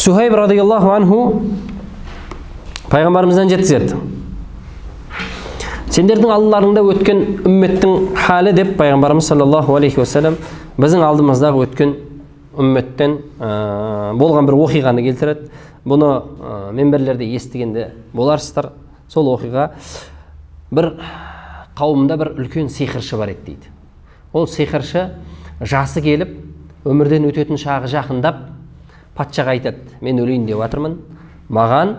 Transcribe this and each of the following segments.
Сухайб радиаллаху анху пайғамбарымыздан жеткізеді. Сендердің алдыларыңда өткен үмметтің халі деп пайғамбарымыз саллаллаху алейхи уассалам біздің алдымыздағы өткен үмметтен болған бір оқиғаны келтіреді. Бұны менберлерде естігенде боларсыздар. Сол оқиға бір қауымда бір үлкен сиқыршы бар еді дейді. Ол сиқыршы жасы келіп, өмірден өтетін шағы жақындап, патшаға айтады: мен өлейін деп жатырмын, маған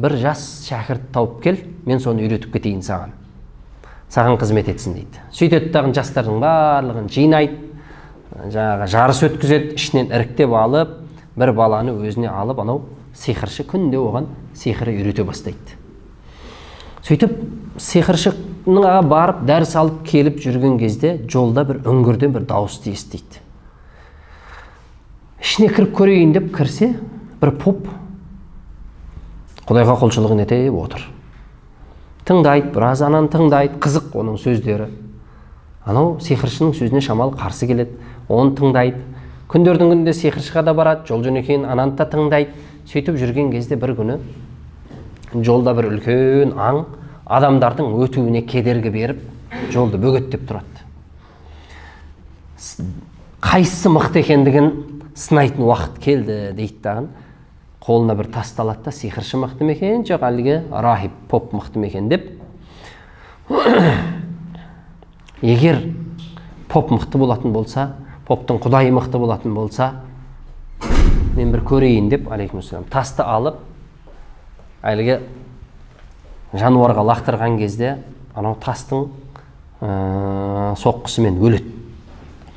бір жас шәкірт тауып кел, мен соны үйретіп кетейін саған қызмет етсін дейді. Сөйтеді дағы жастардың барлығын жинайды, жарыс өткізеді, ішінен іріктеп алып, бір баланы өзіне алып, анау сиқыршы күнде оған сиқыры үйрете бастайды. Сөйтіп сиқыршының барып дәріс алып келіп жүрген кезде жолда бір үңгірден бір дауысты естиді. Ішіне кіріп көрейін деп кірсе, бір поп Құдайға құлшылығын етіп отыр. Тыңдайды, біраз ананы тыңдайды, қызық оның сөздері. Анау сиқыршының сөзіне шамалы қарсы келеді, оны тыңдайды. Күндердің күнінде сиқыршыға да барады, жол жөнекейін ананы да тыңдайды. Сөйтіп жүрген кезде бір күні жолда бір үлкен аң адамдардың өтуіне кедергі беріп, жолды бөгеттеп тұрады. Қайсысы мықты екендігін сынайтын уақыт келді дейді дағы. Қолына бір тасты алады да, сиқыршы мықты ма екен, жоқ әлгі рахип поп мықты ма екен деп. Егер поп мықты болатын болса, поптың құдайы мықты болатын болса, мен бір көрейін деп, алейкумассалам, тасты алып, әлгі жануарға лақтырған кезде, анау тастың соққысымен өледі,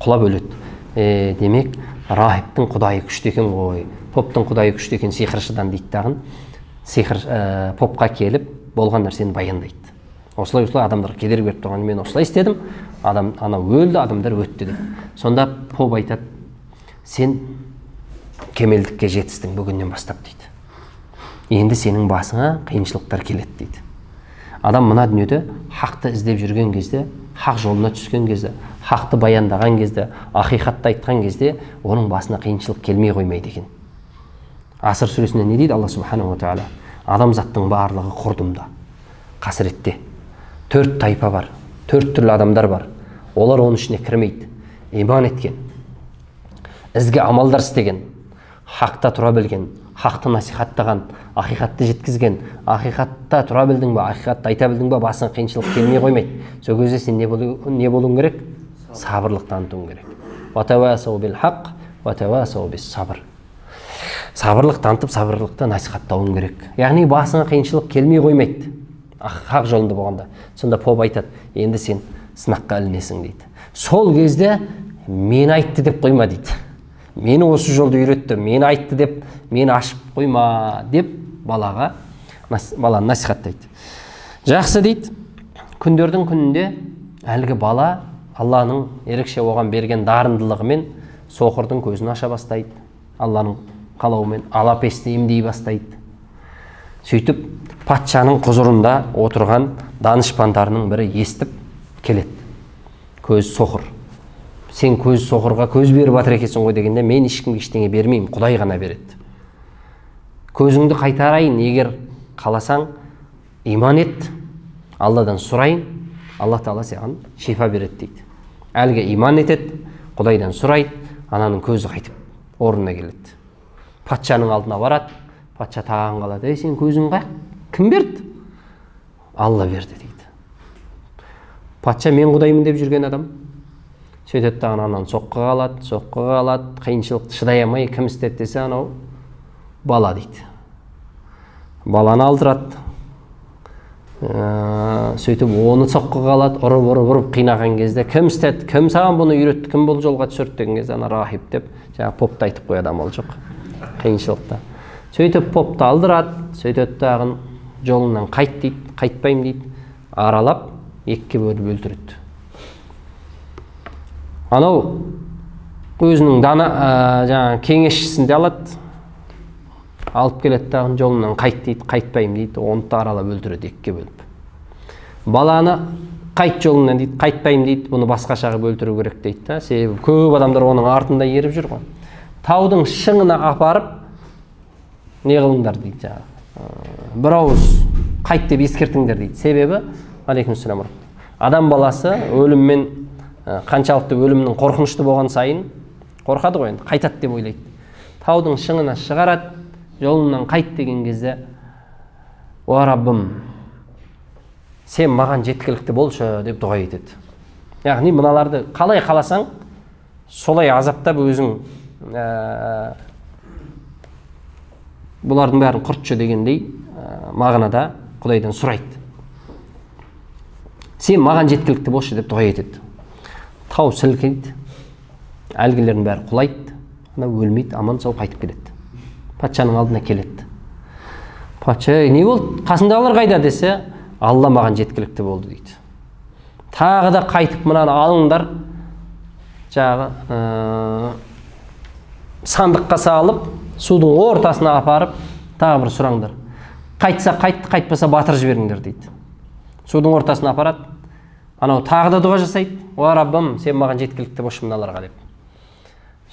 құлап өледі. Демек, рахиптің құдайы күшті екен ғой, поптың құдайы күшті екен сиқыршыдан дейді дағын. Попқа келіп, болған нәрсені баяндайды. Осылай адамдар кедергі беріп тұрған, мен осылай істедім, ана өлді, адамдар өтті деп. Сонда поп айтады: сен кемелдікке жетістің бүгіннен бастап дейді. Енді сенің басыңа қиыншылықтар келеді дейді. Адам мына дүниеде хақты іздеп жүрген кезде, хақ жолына түскен кезде, хақты баяндаған кезде, ақиқатты айтқан кезде, оның басына қиыншылық келмей қоймайды екен. Асыр сүресінде не дейді Алла субханаху ва тағала? Адамзаттың барлығы құрдымда, қасіретте. 4 тайпа бар, 4 түрлі адамдар бар. Олар оның ішіне кірмейді. Иман еткен, ізгі амалдар істеген, хақта тұра білген, хақты насихаттаған, ақиқатты жеткізген. Ақиқатта тұра білдің ба, ақиқатты айта білдің ба, басың қиыншылық келмей қоймайды. Сол кезде сен не болуың керек? Сабырлық танытуың керек. Ватавасау бил хақ, ватавасау бис сабыр. Сабырлық танытып, сабырлықты насихаттауың керек. Яғни басыңа қиыншылық келмей қоймайды. Хақ жолында болғанда. Сонда поп айтады: енді сен сынаққа ілінесің дейді. Сол кезде мені айтты деп қойма дейді. Мені осы жолды үйретті, мені айтты деп, мені ашып қойма деп баланы насихаттайды. Жақсы дейді. Күндердің күнінде әлгі бала Алланың ерекше оған берген дарындылығымен соқырдың көзін аша бастайды. Алланың қалауымен алапесті емдей бастайды. Сөйтіп патшаның құзырында отырған данышпандарының бірі естіп келеді. Көз соқыр. Сен көз соқырға көз беріп жатыр екенсің ғой дегенде, мен ешкімге ештеңе бермеймін, Құдай ғана береді. Көзіңді қайтарайын, егер қаласаң, иман ет, Алладан сұрайын, Алла Тағала саған шифа береді дейді. Әлгі иман етеді, Құдайдан сұрайды, ананың көзі қайтып орнына келеді. Патшаның алдына барады, патша таң қалады: сен көзің қай? Кім берді? Алла берді дейді. Патша мен Құдаймын деп жүрген адам. Сөйтеді дағы ананы соққыға алады, қиыншылықты шыдай алмай кім істеді десе, анау бала дейді. Баланы алдырады. Сөйтіп оны соққыға алады, ұрып қинаған кезде, кім істеді, кім саған бұны үйретті, кім бұл жолға түсірді деген кезде, ана рахип деп, жаңа попты айтып қояды, амал жоқ қиыншылықта. Сөйтіп попты алдырады, сөйтеді дағы жолыңнан қайт дейді, қайтпаймын дейді, аралап екіге бөліп өлтіреді. Анау өзінің жаңа кеңесшісін де алады, алып келеді дағы жолынан қайт дейді, қайтпаймын дейді, оны да аралап өлтіреді екіге бөліп. Баланы қайт жолынан дейді, қайтпаймын дейді, бұны басқаша қылып өлтіру керек дейді. Себебі көп адамдар оның артында еріп жүр ғой. Таудың шыңына апарып не қылыңдар дейді жаңағы. Бір ауыз қайт деп ескертіңдер дейді. Себебі, алейкумассалам, адам баласы өліммен қаншалықты өлімнің қорқынышты болған сайын қорқады ғой енді, қайтады деп ойлайды. Таудың шыңына шығарады, жолынан қайт деген кезде, о Раббым, сен маған жеткілікті болшы деп дұға етеді. Яғни мыналарды қалай қаласаң, солай азаптап өзің бұлардың бәрін құртшы дегендей мағынада Құдайдан сұрайды. Сен маған жеткілікті болшы деп дұға етеді. Тау сілкейді, әлгілердің бәрі құлайды, ана өлмейді, аман сау қайтып келеді. Патшаның алдына келеді. Патша, не болды? Қасындағылар қайда десе, Алла маған жеткілікті болды дейді. Тағы да қайтып мынаны алыңдар, жағы сандыққа салып, судың ортасына апарып, тағы бір сұраңдар. Қайтса қайтты, қайтпаса батыр жіберіңдер дейді. Судың ортасына апарады, анау тағы да дұға жасайды. О Раббым, сен маған жеткілікті болшы мыналарға деп.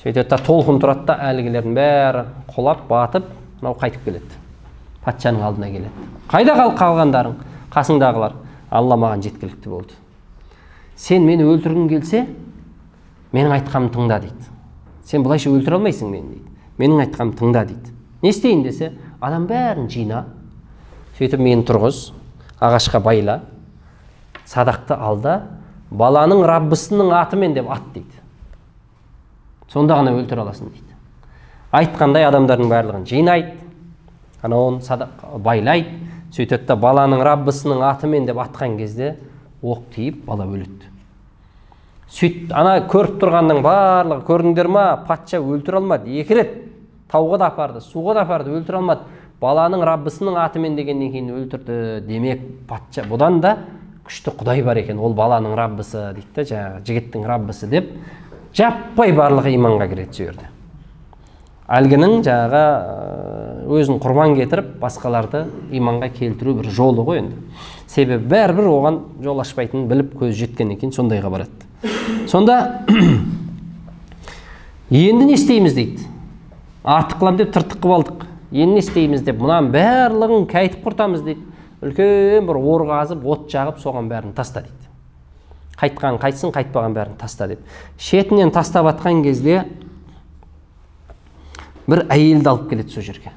Сөйтеді, толқын тұрады да, әлгілердің бәрі құлап, батып, анау қайтып келеді. Патшаның алдына келеді. Қайда қалғандарың? Қасыңдағылар. Алла маған жеткілікті болды. Сен мені өлтіргің келсе, менің айтқанымды тыңда дейді. Сен бұлайша өлтіре алмайсың мені дейді. Менің айтқанымды тыңда дейді. Не істейін десе, адам бәрін жина. Сөйтіп мені тұрғыз, ағашқа байла, садақты алда, баланың Раббысының атымен деп ат дейді. Сонда ғана өлтіре аласың дейді. Айтқандай адамдардың барлығын жинайды, анауын байлайды, сөйтеді, баланың Раббысының атымен деп атқан кезде оқ тиіп, бала өледі. Сөйт, ана көріп тұрғанның барлығы, көрдіңдер ма, патша өлтіре алмады, екі рет тауға да апарды, суға да апарды, өлтіре алмады. Баланың Раббысының атымен дегеннен кейін өлтірді. Демек, патша бұдан да күшті Құдай бар екен, ол баланың Раббысы дейді, жаңағы жігіттің Раббысы деп, жаппай барлығы иманға кіреді сол жерде. Әлгінің жаңағы өзін құрбан кетіріп, басқаларды иманға келтіру бір жолы ғой енді. Себебі бәрібір оған жол ашпайтынын біліп көз жеткеннен кейін сондайға барады. Сонда енді не істейміз дейді. Артық қылам деп тыртық қылып алдық. Енді не істейміз деп мұнан барлығын кәйтіп құртамыз дейді. Үлкен бір ор қазып, от жағып, соған бәрін таста дейді. Қайтқан қайтсын, қайтпаған бәрін таста деп. Шетінен тастап атқан кезде бір әйелді алып келеді сол жерге.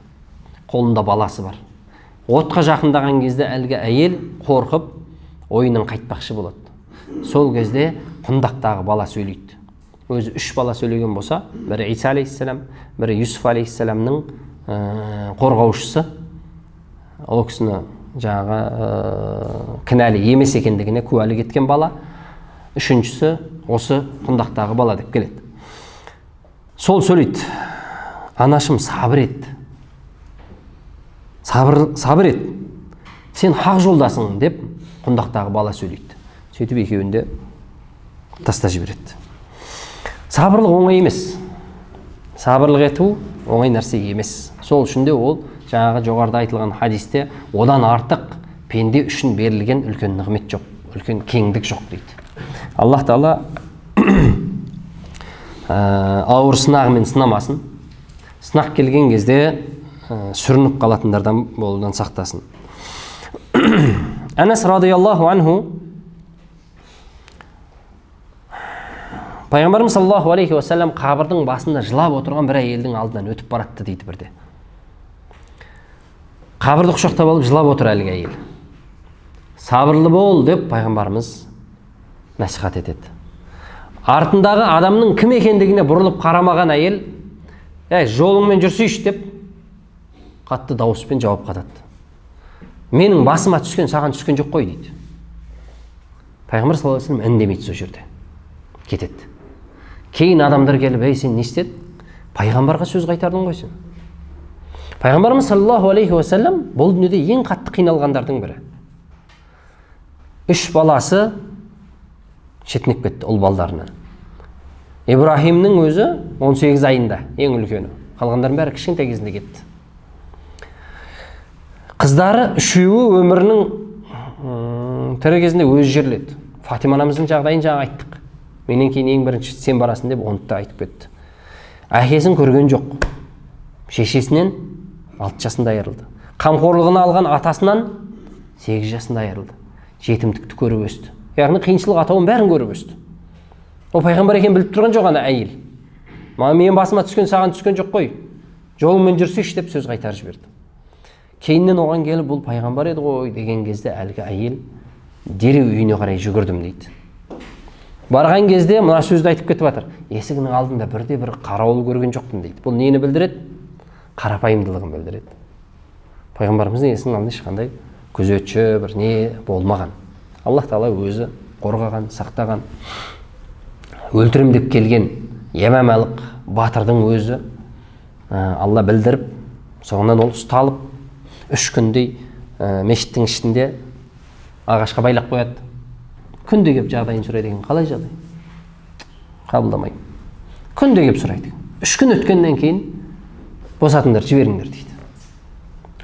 Қолында баласы бар. Отқа жақындаған кезде әлгі әйел қорқып, ойынан қайтпақшы болады. Сол кезде құндақтағы бала сөйлейді. Өзі 3 бала сөйлеген болса, бірі Иса алейхиссалам, бірі Юсуф алейхиссаламның қорғаушысы. Ол кісіні жаңағы кінәлі емес екендігіне куәлік еткен бала. Үшіншісі осы құндақтағы бала деп келеді. Сол сөйлейді. Анашым, сабыр ет. Сабыр ет. Сен хақ жолдасың деп құндақтағы бала сөйлейді. Сөйтіп екеуінде таста жібереді. Сабырлық оңай емес. Сабырлық ету оңай нәрсе емес. Сол үшін де ол жаңағы жоғарыда айтылған хадисте одан артық пенде үшін берілген үлкен нығмет жоқ, үлкен кеңдік жоқ дейді. Аллах Тағала ауыр сынағымен сынамасын. Сынақ келген кезде сүрініп қалатындардан болудан сақтасын. Анас радиаллаху анху Пайғамбарымыз саллаллаху алейхи уассалам қабірдің басында жылап отырған бір әйелдің алдынан өтіп баратты дейді бірде. Қабірді құшақтап алып жылап отыр әлгі әйел. Сабырлы бол деп пайғамбарымыз насихат етеді. Артындағы адамның кім екендігіне бұрылып қарамаған әйел, жолыңмен жүрсейші деп қатты дауыспен жауап қатады. Менің басыма түскен саған түскен жоқ қой дейді. Пайғамбар саллаллаху алейхи вассалам үндемейді сол жерде. Кетеді. Кейін адамдар келіп, сен не істедің? Пайғамбарға сөз қайтардың ғой сен. Пайғамбарымыз саллаллаху алейхи уассалам бұл дүниеде ең қатты қиналғандардың бірі. 3 баласы шетінеп кетті ұл балдарынан. Ибрахимнің өзі 18 айында, ең үлкені. Қалғандардың бәрі кішкентай кезінде кетті. Қыздары үшеуі өмірінің тірі кезінде өзі жерледі. Фатима анамыздың жағдайын жаңа айттық. Менен кейін ең бірінші сен барасың деп оны да айтып кетті. Әкесін көрген жоқ. Шешесінен 6 жасында айырылды. Қамқорлығына алған атасынан 8 жасында айырылды. Жетімдікті көріп өсті. Яғни қиыншылық атауын бәрін көріп өсті. Ол пайғамбар екенін біліп тұрған жоқ ана әйел. Менің басыма түскен саған түскен жоқ қой. Жолыңмен жүрсейші деп сөз қайтарып жіберді. Кейіннен оған келіп бұл пайғамбар еді ғой деген кезде әлгі әйел дереу үйіне қарай жүгірдім дейді. Барған кезде мына сөзді айтып кетіп жатыр. Есігінің алдында бірде-бір қарауыл көрген жоқпын дейді. Бұл нені білдіреді? Қарапайымдылығын білдіреді. Пайғамбарымыздың есігінің алдында ешқандай күзетші бір не болмаған. Аллах Тағала өзі қорғаған, сақтаған. Өлтірем деп келген Ямамалық батырдың өзі Алла білдіріп, соңынан ол ұсталып 3 күндей мешіттің ішінде ағашқа байлап қояды. Күнде кеп жағдайын сұрайды екен. Қалай жағдай? Қабылдамайды. Күнде кеп сұрайды. 3 күн өткеннен кейін босатыңдар, жіберіңдер дейді.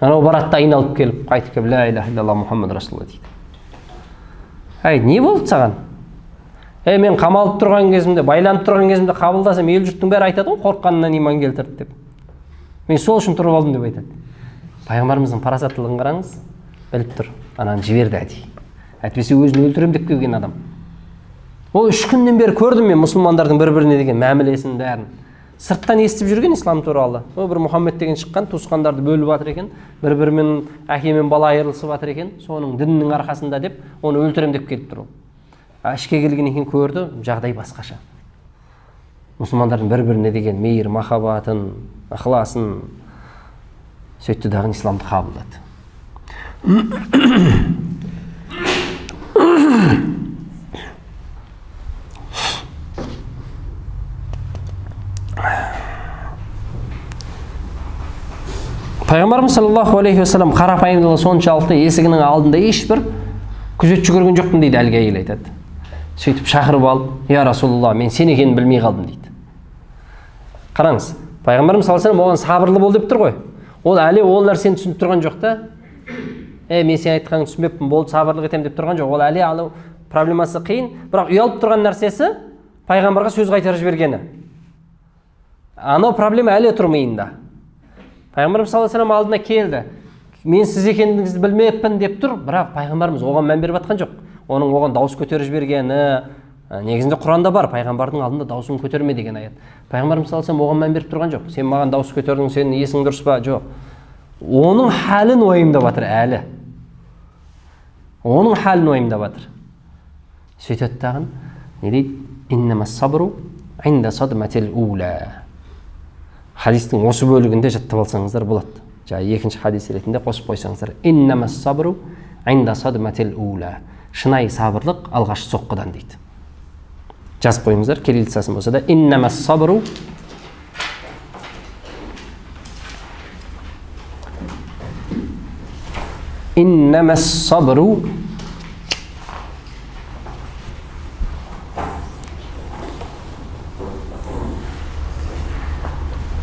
Анау барады да айналып келіп, қайтып келіп, ла иляха иллаллах Мұхаммад расулулла дейді. Әй, не болды саған? Мен қамалып тұрған кезімде, байланып тұрған кезімде қабылдасам, ел жұрттың бәрі айтады ғой, қорыққанынан иман келтірді деп. Мен сол үшін тұрып алдым деп айтады. Пайғамбарымыздың парасаттылығын қараңыз, біліп тұр. Ананы жіберді әдейі. Әйтпесе өзін өлтірем деп келген адам. Ол 3 күннен бері көрдім мен мұсылмандардың бір-біріне деген мәмілесін бәрін. Сырттан естіп жүрген ислам туралы. Бір Мұхаммед деген шыққан, туысқандарды бөліп жатыр екен, бір-бірімен әке мен бала айырылысып жатыр екен, соның діннің арқасында деп, оны өлтірем деп келіп тұр. Ішке келгеннен кейін көрді, жағдай басқаша. Мұсылмандардың бір-біріне деген мейір, махаббатын, ықыласын сөйтті дағы исламды қабылдады. Пайғамбарымыз саллаллаху алейхи вассалам қарапайымдылығы соншалықты есігінің алдында ешбір күзетші көрген жоқпын дейді әлгі әйел айтады. Сөйтіп шақырып алып, я Расулулла, мен сен екенін білмей қалдым дейді. Қараңыз, пайғамбарымыз саллаллаху алейхи вассалам оған сабырлы бол деп тұр ғой. Ол әлі ол нәрсені түсініп тұрған жоқ та. Мен сен айтқаныңды түсінбеппін, болды сабырлық етемін деп тұрған жоқ. Ол әлі алу проблемасы қиын, бірақ ұялып тұрған нәрсесі пайғамбарға сөз қайтарып жібергені. Анау проблема әлі тұр миында. Пайғамбарымыз саллаллаху алейхи вассалам алдына келді. Мен сіз екендігіңізді білмеппін деп тұр, бірақ пайғамбарымыз оған мән беріп жатқан жоқ. Оның оған дауыс көтеріп жібергені, негізінде Құранда бар, пайғамбардың алдында дауысын көтерме деген аят. Пайғамбарымыз саллаллаху алейхи вассалам оған мән беріп тұрған жоқ. Сен маған дауыс көтердің, сенің есің дұрыс па? Жоқ. Оның хәлін уайымдап жатыр әлі. Оның хәлін уайымдап жатыр. Сөйтеді тағын, не дейді? Иннамас сабру инда садматил ула. Хадистің осы бөлігінде жаттап алсаңыздар болады. Екінші хадис ретінде қосып қойсаңыздар. Иннамас сабру инда садматил ула. Шынайы сабырлық алғаш соққыдан дейді. Жазып қойыңыздар, кириллицасын болса да. Иннамас сабру Иннамас сабру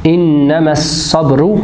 Иннамас сабру